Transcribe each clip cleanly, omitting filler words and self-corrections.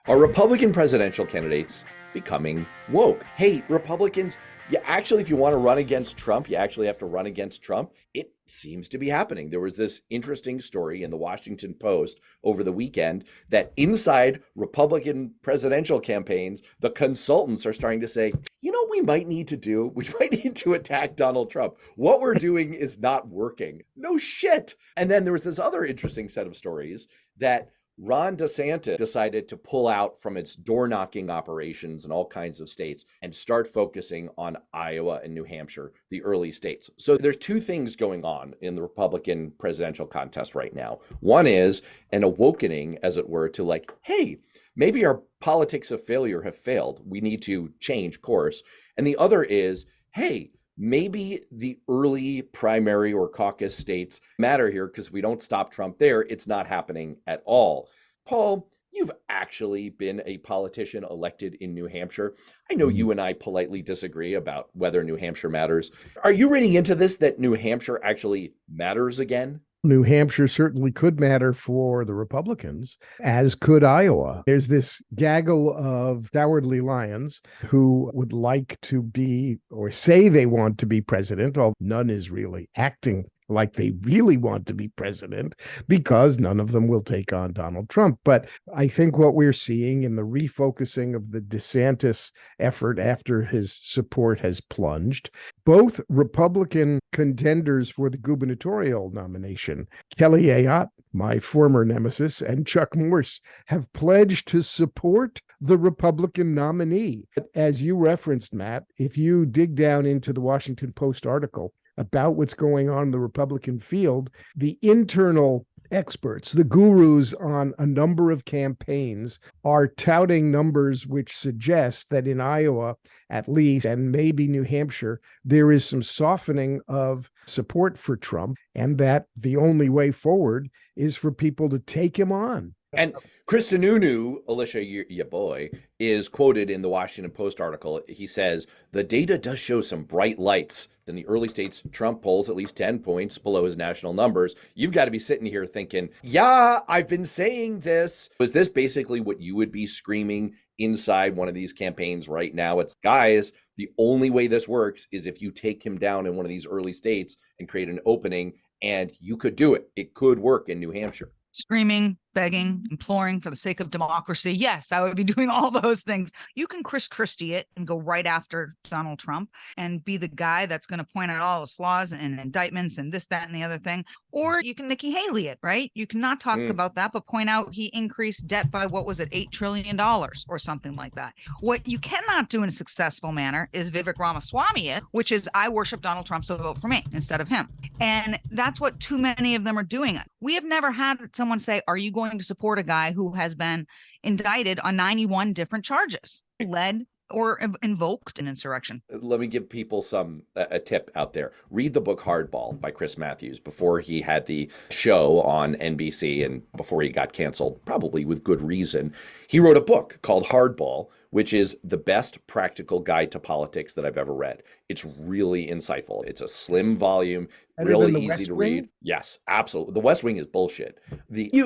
Are Republican presidential candidates becoming woke? Hey, Republicans, if you want to run against Trump, you actually have to run against Trump. It seems to be happening. There was this interesting story in the Washington Post over the weekend that inside Republican presidential campaigns, the consultants are starting to say, you know, we might need to attack Donald Trump. What we're doing is not working. No shit. And then there was this other interesting set of stories that Ron DeSantis decided to pull out from its door knocking operations in all kinds of states and start focusing on Iowa and New Hampshire, the early states. So there's two things going on in the Republican presidential contest right now. One is an awakening, as it were, to like, hey, maybe our politics of failure have failed. We need to change course. And the other is, hey, maybe the early primary or caucus states matter here, because if we don't stop Trump there, it's not happening at all. Paul, you've actually been a politician elected in New Hampshire. I know you and I politely disagree about whether New Hampshire matters. Are you reading into this that New Hampshire actually matters again? New Hampshire certainly could matter for the Republicans, as could Iowa. There's this gaggle of cowardly lions who would like to be, or say they want to be president, although none is really acting like they really want to be president, because none of them will take on Donald Trump. But I think what we're seeing in the refocusing of the DeSantis effort after his support has plunged, both Republican contenders for the gubernatorial nomination, Kelly Ayotte, my former nemesis, and Chuck Morse, have pledged to support the Republican nominee. As you referenced, Matt, if you dig down into the Washington Post article about what's going on in the Republican field, the internal experts, the gurus on a number of campaigns, are touting numbers which suggest that in Iowa, at least, and maybe New Hampshire, there is some softening of support for Trump, and that the only way forward is for people to take him on. And Chris Sununu, Alicia, your boy, is quoted in the Washington Post article. He says, the data does show some bright lights. In the early states, Trump polls at least 10 points below his national numbers. You've got to be sitting here thinking, yeah, I've been saying this. Was this basically what you would be screaming inside one of these campaigns right now? It's, guys, the only way this works is if you take him down in one of these early states and create an opening, and you could do it. It could work in New Hampshire. Screaming, begging, imploring for the sake of democracy. Yes, I would be doing all those things. You can Chris Christie it and go right after Donald Trump and be the guy that's going to point out all his flaws and indictments and this, that, and the other thing. Or you can Nikki Haley it, right? You cannot talk about that, but point out he increased debt by, what was it, $8 trillion or something like that. What you cannot do in a successful manner is Vivek Ramaswamy it, which is, I worship Donald Trump, so vote for me instead of him. And that's what too many of them are doing. We have never had someone say, are you going to support a guy who has been indicted on 91 different charges, led or invoked an insurrection? Let me give people a tip out there. Read the book Hardball by Chris Matthews before he had the show on NBC and before he got canceled, probably with good reason. He wrote a book called Hardball, which is the best practical guide to politics that I've ever read. It's really insightful. It's a slim volume, really easy to read. Yes, absolutely. The West Wing is bullshit.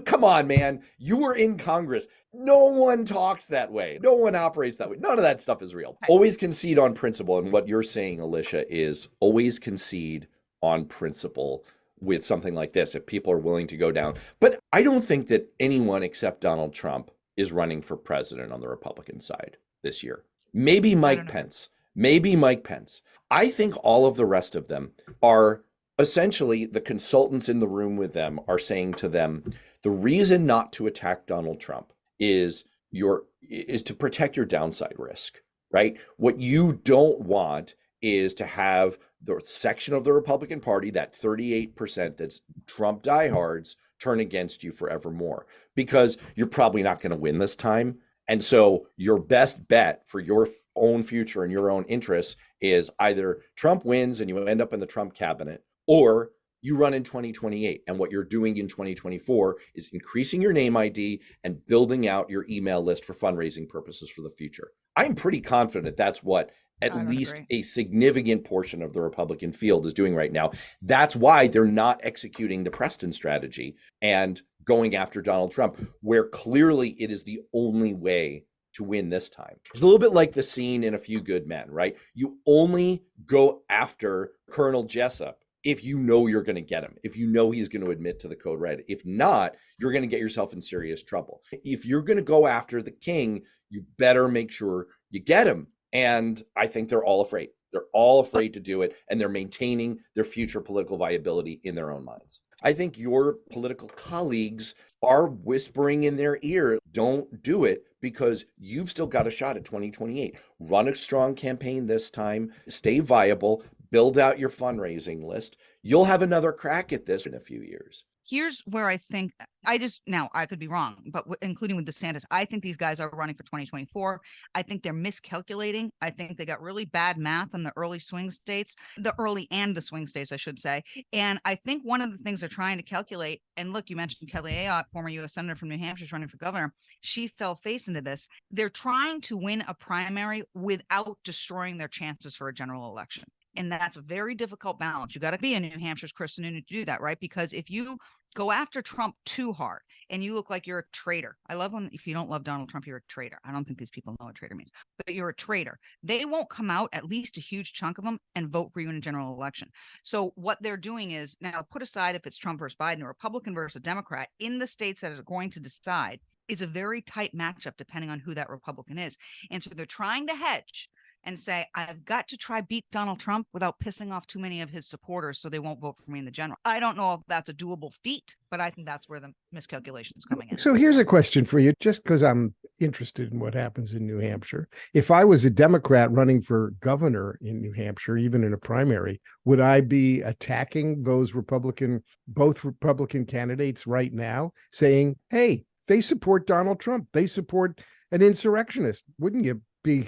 Come on, man. You were in Congress. No one talks that way. No one operates that way. None of that stuff is real. Always concede on principle. And what you're saying, Alicia, is always concede on principle with something like this, if people are willing to go down. But I don't think that anyone except Donald Trump is running for president on the Republican side this year. Maybe Mike Pence. I think all of the rest of them are essentially, the consultants in the room with them are saying to them, the reason not to attack Donald Trump is to protect your downside risk, right? What you don't want is to have the section of the Republican Party, that 38% that's Trump diehards, turn against you forevermore, because you're probably not going to win this time. And so your best bet for your own future and your own interests is either Trump wins and you end up in the Trump cabinet, or you run in 2028. And what you're doing in 2024 is increasing your name ID and building out your email list for fundraising purposes for the future. I'm pretty confident that's what at I would least agree. a significant portion of the Republican field is doing right now. That's why they're not executing the Preston strategy and going after Donald Trump, where clearly it is the only way to win this time. It's a little bit like the scene in A Few Good Men, right? You only go after Colonel Jessup if you know you're going to get him, if you know he's going to admit to the code red. If not, you're going to get yourself in serious trouble. If you're going to go after the king, you better make sure you get him. And I think they're all afraid. They're all afraid to do it, and they're maintaining their future political viability in their own minds. I think your political colleagues are whispering in their ear, don't do it, because you've still got a shot at 2028. Run a strong campaign this time, stay viable, build out your fundraising list. You'll have another crack at this in a few years. Here's where I think now I could be wrong, but including with DeSantis, I think these guys are running for 2024. I think they're miscalculating. I think they got really bad math on the early swing states, the early and the swing states, I should say. And I think one of the things they're trying to calculate, and look, you mentioned Kelly Ayotte, former U.S. Senator from New Hampshire, is running for governor. She fell face into this. They're trying to win a primary without destroying their chances for a general election. And that's a very difficult balance. You got to be a New Hampshire's Chris Sununu to do that, right? Because if you go after Trump too hard and you look like you're a traitor. I love when, if you don't love Donald Trump, you're a traitor. I don't think these people know what traitor means, but you're a traitor. They won't come out, at least a huge chunk of them, and vote for you in a general election. So what they're doing is, now put aside if it's Trump versus Biden or Republican versus Democrat, in the states that are going to decide is a very tight matchup depending on who that Republican is. And so they're trying to hedge and say, I've got to try beat Donald Trump without pissing off too many of his supporters so they won't vote for me in the general. I don't know if that's a doable feat, but I think that's where the miscalculation is coming in. So here's a question for you, just because I'm interested in what happens in New Hampshire. If I was a Democrat running for governor in New Hampshire, even in a primary, would I be attacking both Republican candidates right now, saying, hey, they support Donald Trump, they support an insurrectionist? Wouldn't you be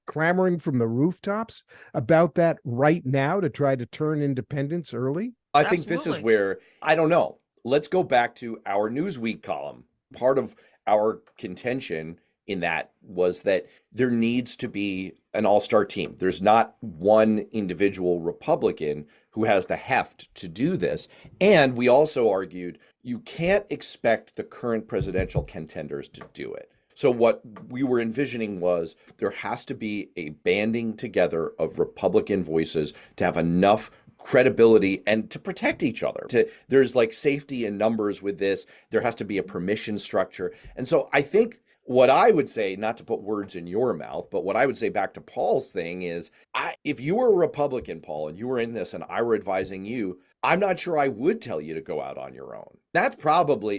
clamoring from the rooftops about that right now to try to turn independents early? I think this is where, I don't know. Let's go back to our Newsweek column. Part of our contention in that was that there needs to be an all-star team. There's not one individual Republican who has the heft to do this. And we also argued you can't expect the current presidential contenders to do it. So what we were envisioning was there has to be a banding together of Republican voices to have enough credibility and to protect each other. There's like safety in numbers with this. There has to be a permission structure. And so I think what I would say, not to put words in your mouth, but what I would say back to Paul's thing is, if you were a Republican, Paul, and you were in this and I were advising you, I'm not sure I would tell you to go out on your own. That's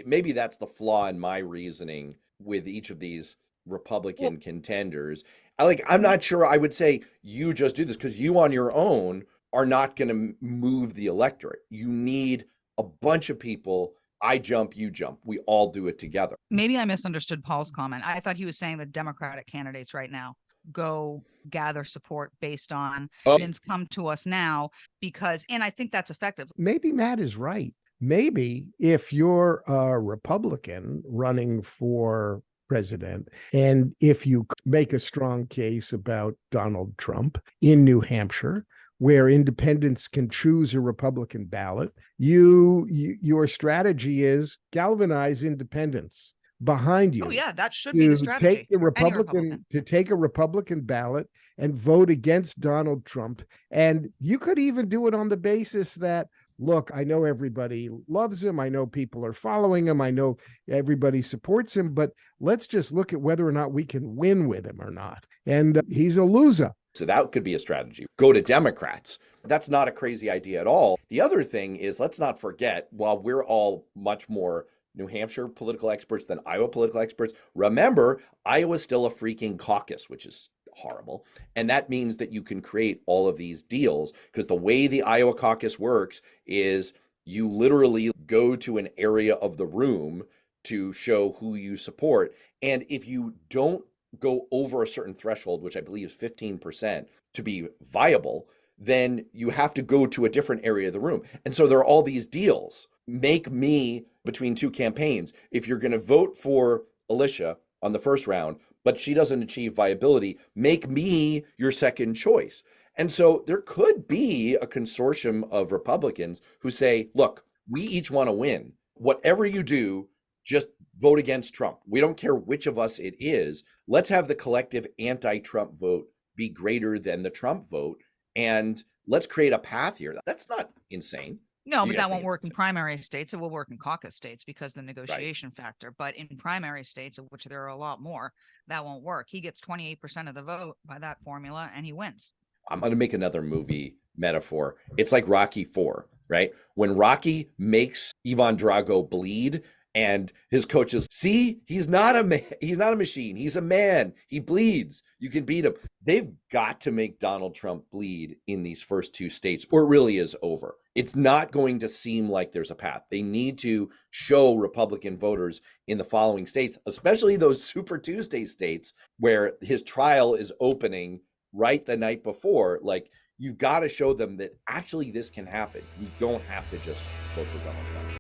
maybe that's the flaw in my reasoning with each of these Republican contenders. I'm not sure I would say you just do this, because you on your own are not going to move the electorate. You need a bunch of people. I jump, you jump. We all do it together. Maybe I misunderstood Paul's comment. I thought he was saying the Democratic candidates right now go gather support based on Vince come to us now, and I think that's effective. Maybe Matt is right. Maybe if you're a Republican running for president, and if you make a strong case about Donald Trump in New Hampshire, where independents can choose a Republican ballot, your strategy is galvanize independents behind you. Oh yeah, that should be the strategy. Take a Republican ballot and vote against Donald Trump. And you could even do it on the basis that, look, I know everybody loves him. I know people are following him. I know everybody supports him, but let's just look at whether or not we can win with him or not. And he's a loser. So that could be a strategy. Go to Democrats. That's not a crazy idea at all. The other thing is, let's not forget, while we're all much more New Hampshire political experts than Iowa political experts, remember, Iowa's still a freaking caucus, which is horrible. And that means that you can create all of these deals, because the way the Iowa caucus works is you literally go to an area of the room to show who you support. And if you don't go over a certain threshold, which I believe is 15%, to be viable, then you have to go to a different area of the room. And so there are all these deals. Make me between two campaigns. If you're going to vote for Alicia on the first round, but she doesn't achieve viability, make me your second choice. And so there could be a consortium of Republicans who say, look, we each want to win. Whatever you do, just vote against Trump. We don't care which of us it is. Let's have the collective anti-Trump vote be greater than the Trump vote. And let's create a path here. That's not insane. No, You but guys that won't think work it's in insane? primary states. It will work in caucus states because of the negotiation factor. But in primary states, of which there are a lot more, that won't work. He gets 28% of the vote by that formula and he wins. I'm going to make another movie metaphor. It's like Rocky 4, right? When Rocky makes Ivan Drago bleed and his coaches, see, he's not a machine. He's a man. He bleeds. You can beat him. They've got to make Donald Trump bleed in these first two states or it really is over. It's not going to seem like there's a path. They need to show Republican voters in the following states, especially those Super Tuesday states where his trial is opening right the night before. Like, you've got to show them that actually this can happen. You don't have to just vote for Donald Trump.